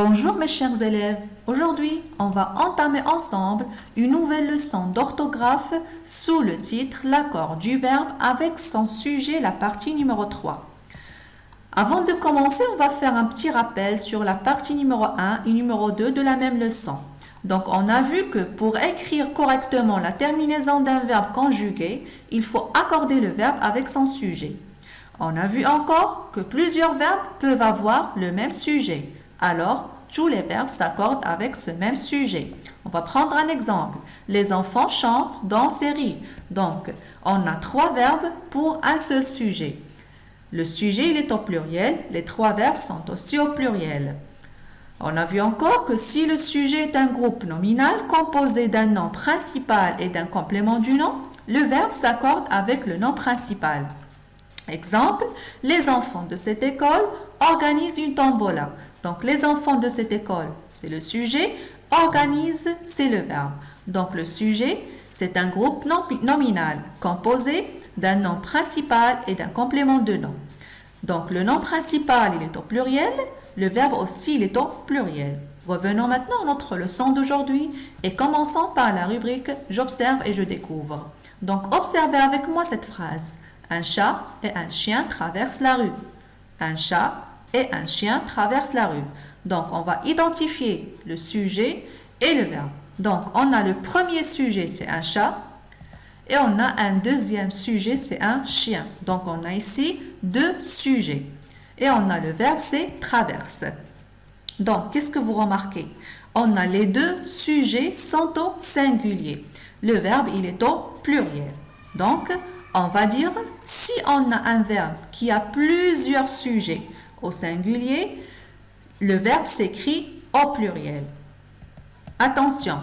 Bonjour mes chers élèves, aujourd'hui on va entamer ensemble une nouvelle leçon d'orthographe sous le titre L'accord du verbe avec son sujet, la partie numéro 3. Avant de commencer, on va faire un petit rappel sur la partie numéro 1 et numéro 2 de la même leçon. Donc on a vu que pour écrire correctement la terminaison d'un verbe conjugué, il faut accorder le verbe avec son sujet. On a vu encore que plusieurs verbes peuvent avoir le même sujet. Alors, tous les verbes s'accordent avec ce même sujet. On va prendre un exemple. Les enfants chantent, dansent et rient. Donc, on a 3 verbes pour un seul sujet. Le sujet, il est au pluriel. Les 3 verbes sont aussi au pluriel. On a vu encore que si le sujet est un groupe nominal composé d'un nom principal et d'un complément du nom, le verbe s'accorde avec le nom principal. Exemple, les enfants de cette école organisent une tombola. Donc, les enfants de cette école, c'est le sujet. Organise, c'est le verbe. Donc, le sujet, c'est un groupe nominal composé d'un nom principal et d'un complément de nom. Donc, le nom principal, il est au pluriel. Le verbe aussi, il est au pluriel. Revenons maintenant à notre leçon d'aujourd'hui et commençons par la rubrique « J'observe et je découvre ». Donc, observez avec moi cette phrase. Un chat et un chien traversent la rue. Un chat et un chien traversent la rue. Donc, on va identifier le sujet et le verbe. Donc, on a le premier sujet, c'est un chat. Et on a un deuxième sujet, c'est un chien. Donc, on a ici 2 sujets. Et on a le verbe, c'est traverse. Donc, qu'est-ce que vous remarquez? On a les 2 sujets sont au singulier. Le verbe, il est au pluriel. Donc, on va dire, si on a un verbe qui a plusieurs sujets au singulier, le verbe s'écrit au pluriel. Attention,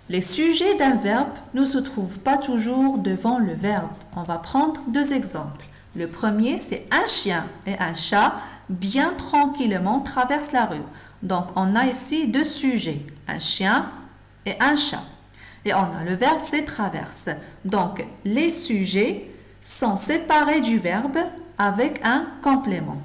les sujets d'un verbe ne se trouvent pas toujours devant le verbe. On va prendre 2 exemples. Le premier, c'est un chien et un chat bien tranquillement traversent la rue. Donc, on a ici 2 sujets, un chien et un chat. Et on a le verbe, c'est traverse. Donc, les sujets sont séparés du verbe avec un complément.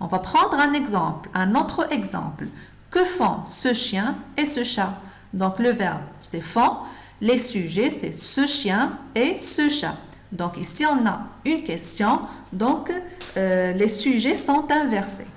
On va prendre un autre exemple. Que font ce chien et ce chat? Donc, le verbe, c'est font. Les sujets, c'est ce chien et ce chat. Donc, ici, on a une question. Donc, les sujets sont inversés.